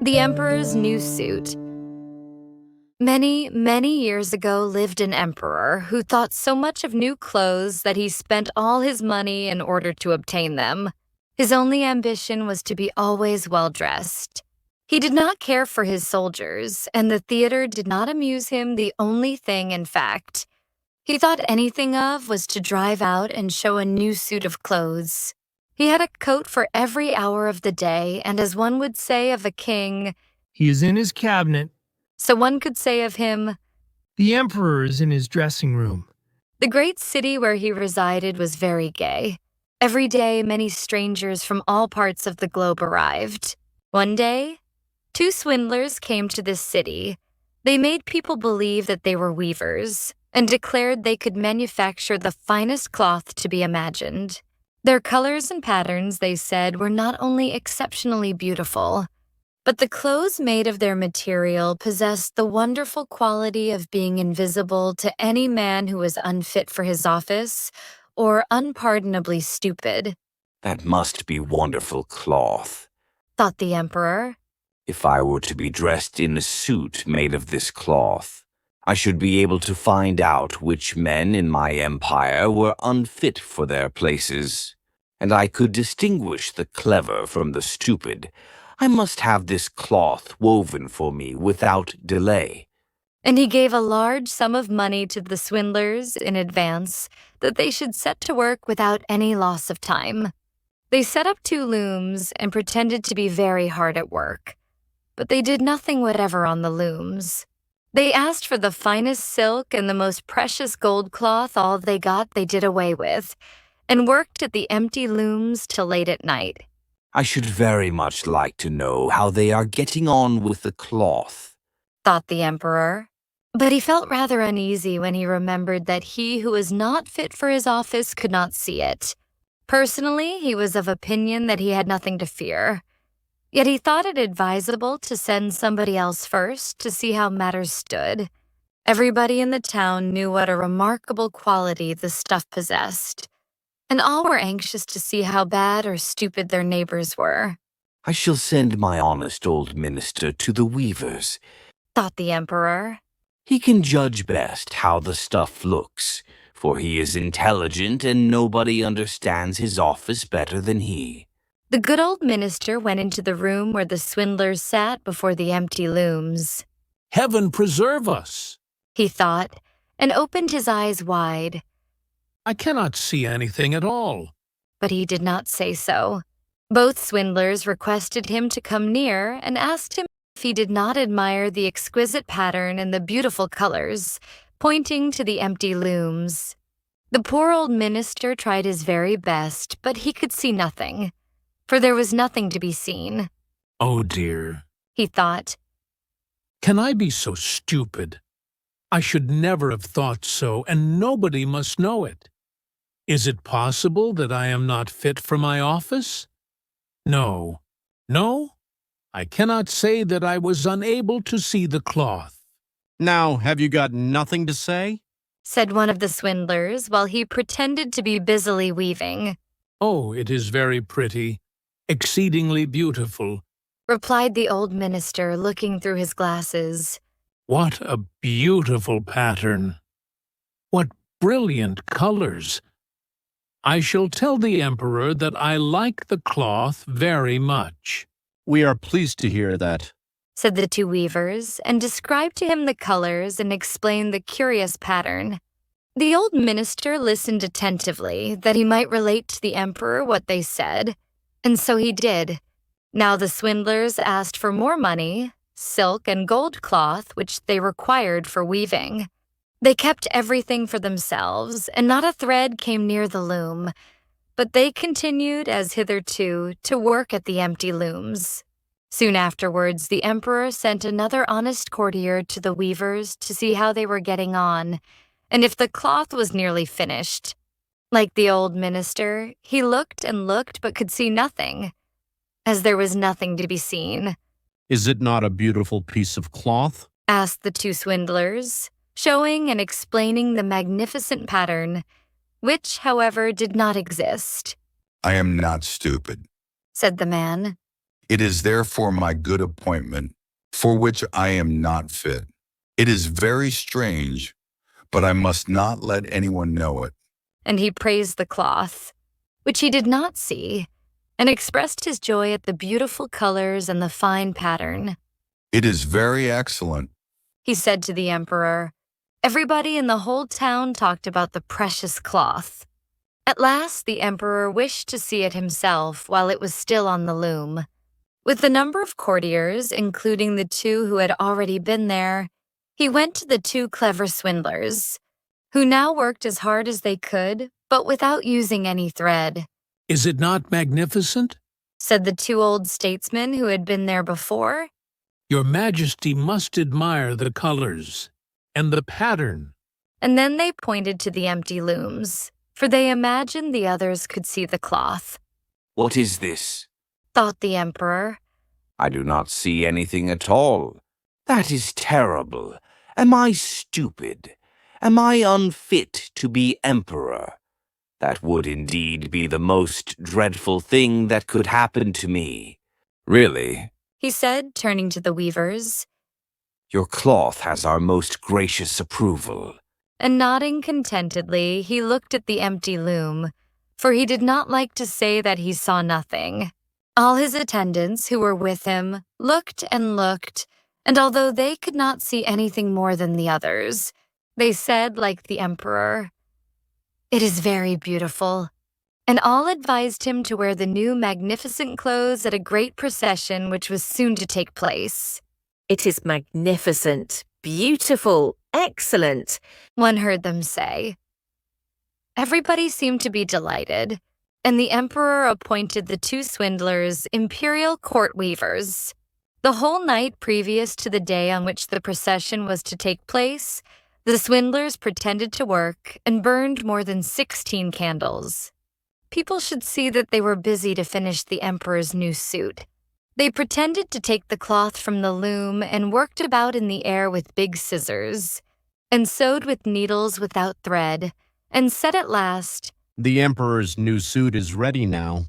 The Emperor's New Suit. Many, many years ago lived an emperor who thought so much of new clothes that he spent all his money in order to obtain them. His only ambition was to be always well-dressed. He did not care for his soldiers, and the theater did not amuse him. The only thing, in fact, he thought anything of was to drive out and show a new suit of clothes. He had a coat for every hour of the day, and as one would say of a king, "He is in his cabinet." so one could say of him, "The emperor is in his dressing room." The great city where he resided was very gay. Every day, many strangers from all parts of the globe arrived. One day, two swindlers came to this city. They made people believe that they were weavers and declared they could manufacture the finest cloth to be imagined. Their colors and patterns, they said, were not only exceptionally beautiful, but the clothes made of their material possessed the wonderful quality of being invisible to any man who was unfit for his office or unpardonably stupid. "That must be wonderful cloth," thought the emperor. "If I were to be dressed in a suit made of this cloth, I should be able to find out which men in my empire were unfit for their places, and I could distinguish the clever from the stupid. I must have this cloth woven for me without delay." And he gave a large sum of money to the swindlers in advance that they should set to work without any loss of time. They set up two looms and pretended to be very hard at work, but they did nothing whatever on the looms. They asked for the finest silk and the most precious gold cloth. All they got they did away with, and worked at the empty looms till late at night. "I should very much like to know how they are getting on with the cloth," thought the emperor. But he felt rather uneasy when he remembered that he who was not fit for his office could not see it. Personally, he was of opinion that he had nothing to fear. Yet he thought it advisable to send somebody else first to see how matters stood. Everybody in the town knew what a remarkable quality the stuff possessed, and all were anxious to see how bad or stupid their neighbors were. "I shall send my honest old minister to the weavers," thought the emperor. "He can judge best how the stuff looks, for he is intelligent and nobody understands his office better than he." The good old minister went into the room where the swindlers sat before the empty looms. "Heaven preserve us," he thought, and opened his eyes wide. "I cannot see anything at all." But he did not say so. Both swindlers requested him to come near and asked him if he did not admire the exquisite pattern and the beautiful colors, pointing to the empty looms. The poor old minister tried his very best, but he could see nothing, for there was nothing to be seen. "Oh dear," he thought. "Can I be so stupid? I should never have thought so, and nobody must know it. Is it possible that I am not fit for my office? No, I cannot say that I was unable to see the cloth." "Now, have you got nothing to say?" said one of the swindlers while he pretended to be busily weaving. "Oh, it is very pretty, exceedingly beautiful," replied the old minister, looking through his glasses. "What a beautiful pattern! What brilliant colors! I shall tell the emperor that I like the cloth very much." "We are pleased to hear that," said the two weavers, and described to him the colors and explained the curious pattern. The old minister listened attentively, that he might relate to the emperor what they said, and so he did. Now the swindlers asked for more money, silk and gold cloth, which they required for weaving. They kept everything for themselves, and not a thread came near the loom, but they continued, as hitherto, to work at the empty looms. Soon afterwards, the emperor sent another honest courtier to the weavers to see how they were getting on, and if the cloth was nearly finished. Like the old minister, he looked and looked but could see nothing, as there was nothing to be seen. "Is it not a beautiful piece of cloth?" asked the two swindlers, showing and explaining the magnificent pattern, which, however, did not exist. "I am not stupid," said the man. It is therefore my good appointment, for which I am not fit. It is very strange, but I must not let anyone know it. And he praised the cloth, which he did not see, and expressed his joy at the beautiful colors and the fine pattern. It is very excellent. He said to the emperor. Everybody in the whole town talked about the precious cloth. At last, the emperor wished to see it himself while it was still on the loom. With the number of courtiers, including the two who had already been there, he went to the two clever swindlers, who now worked as hard as they could, but without using any thread. Is it not magnificent? Said the two old statesmen who had been there before. Your Majesty must admire the colors and the pattern. And then they pointed to the empty looms, for they imagined the others could see the cloth. What is this? Thought the emperor. I do not see anything at all. That is terrible. Am I stupid? Am I unfit to be emperor? That would indeed be the most dreadful thing that could happen to me. Really? He said, turning to the weavers. Your cloth has our most gracious approval. And nodding contentedly, he looked at the empty loom, for he did not like to say that he saw nothing. All his attendants who were with him looked, and although they could not see anything more than the others, they said, like the emperor, "It is very beautiful," and all advised him to wear the new magnificent clothes at a great procession which was soon to take place. It is magnificent, beautiful, excellent, one heard them say. Everybody seemed to be delighted, and the emperor appointed the two swindlers imperial court weavers. The whole night previous to the day on which the procession was to take place, the swindlers pretended to work and burned more than 16 candles. People should see that they were busy to finish the emperor's new suit. They pretended to take the cloth from the loom and worked about in the air with big scissors, and sewed with needles without thread, and said at last, The emperor's new suit is ready now.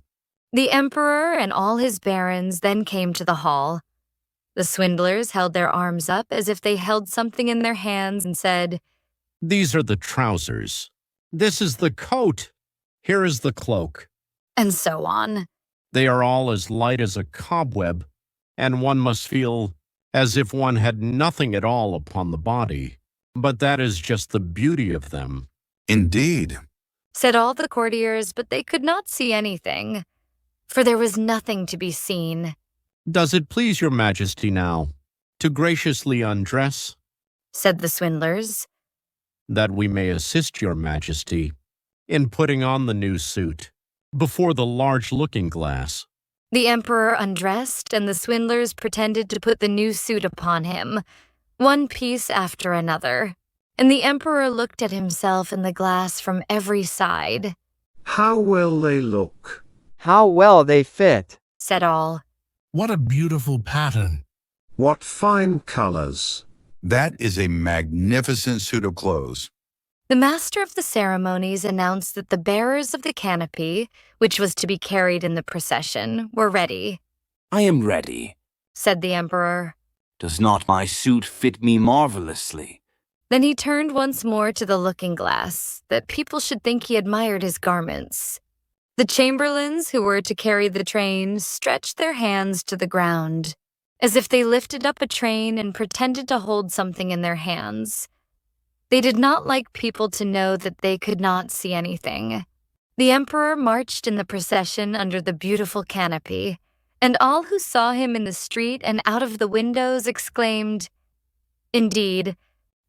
The emperor and all his barons then came to the hall. The swindlers held their arms up as if they held something in their hands and said, These are the trousers. This is the coat. Here is the cloak. and so on. They are all as light as a cobweb, and one must feel as if one had nothing at all upon the body. But that is just the beauty of them. Indeed. Said all the courtiers, but they could not see anything, for there was nothing to be seen. Does it please your Majesty now to graciously undress, Said the swindlers. that we may assist your Majesty in putting on the new suit before the large looking-glass? The emperor undressed, and the swindlers pretended to put the new suit upon him, one piece after another. And the emperor looked at himself in the glass from every side. How well they look. How well they fit. Said all. What a beautiful pattern. What fine colors. That is a magnificent suit of clothes. The master of the ceremonies announced that the bearers of the canopy, which was to be carried in the procession, were ready. I am ready. Said the emperor. Does not my suit fit me marvelously? Then he turned once more to the looking-glass, that people should think he admired his garments. The chamberlains who were to carry the train stretched their hands to the ground, as if they lifted up a train and pretended to hold something in their hands. They did not like people to know that they could not see anything. The emperor marched in the procession under the beautiful canopy, and all who saw him in the street and out of the windows exclaimed, Indeed,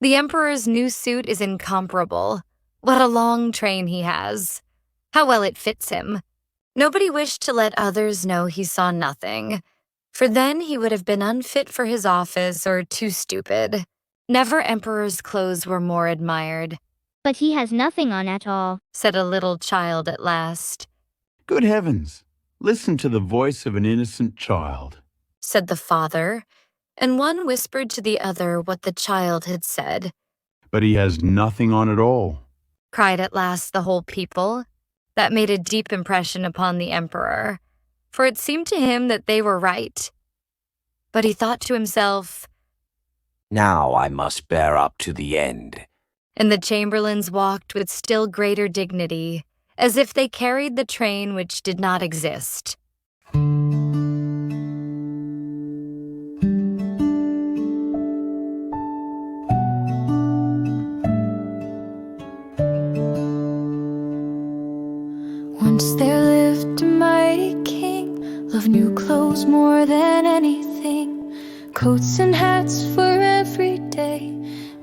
the emperor's new suit is incomparable. What a long train he has. How well it fits him. Nobody wished to let others know he saw nothing, for then he would have been unfit for his office or too stupid. Never emperor's clothes were more admired, But he has nothing on at all. said a little child at last. Good heavens, listen to the voice of an innocent child. Said the father, and one whispered to the other what the child had said. But he has nothing on at all. Cried at last the whole people. That made a deep impression upon the emperor, for it seemed to him that they were right. But he thought to himself, Now I must bear up to the end. and the chamberlains walked with still greater dignity, as if they carried the train which did not exist. Once there lived a mighty king, loved new clothes more than anything, coats and hats for every day,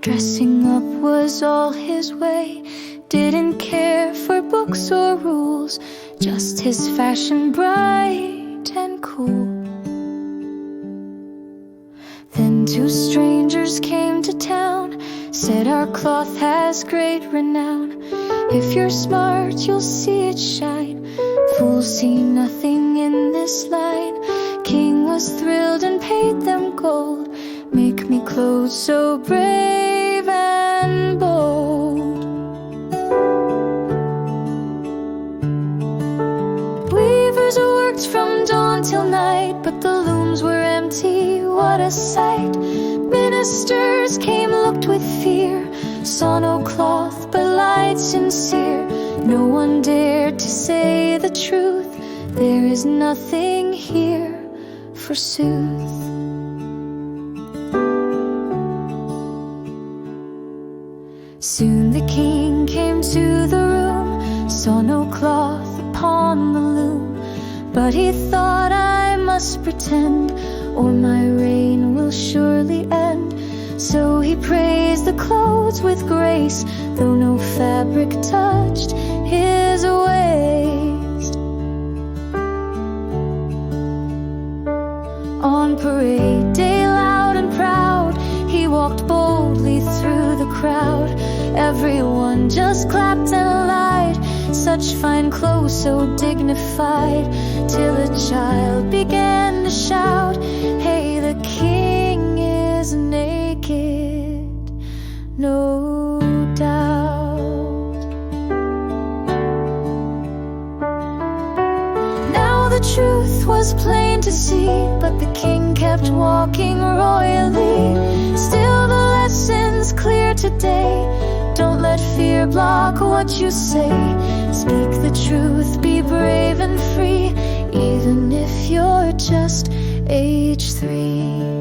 dressing up was all his way, didn't care for books or rules, just his fashion bright and cool. Then two strangers came to town, said our cloth has great renown. If you're smart, you'll see it shine. Fools see nothing in this line. King was thrilled and paid them gold. Make me clothes so brave and bold. Weavers worked from dawn till night, but the looms were empty, what a sight. Ministers came, looked with fear, saw no cloth but lied sincere. No one dared to say the truth, there is nothing here, forsooth. Soon the king came to the room, saw no cloth upon the loom, but he thought, I must pretend, or my reign will surely end. So he praised the clothes with grace, though no fabric touched his waist. On parade day, loud and proud, he walked boldly through the crowd. Everyone just clapped and lied, such fine clothes, so dignified, till a child began to shout, hey, the king is naked, no doubt. Now the truth was plain to see, but the king kept walking royally. Still the lesson's clear today, don't let fear block what you say. Speak the truth, be brave and free, even if you're just age 3.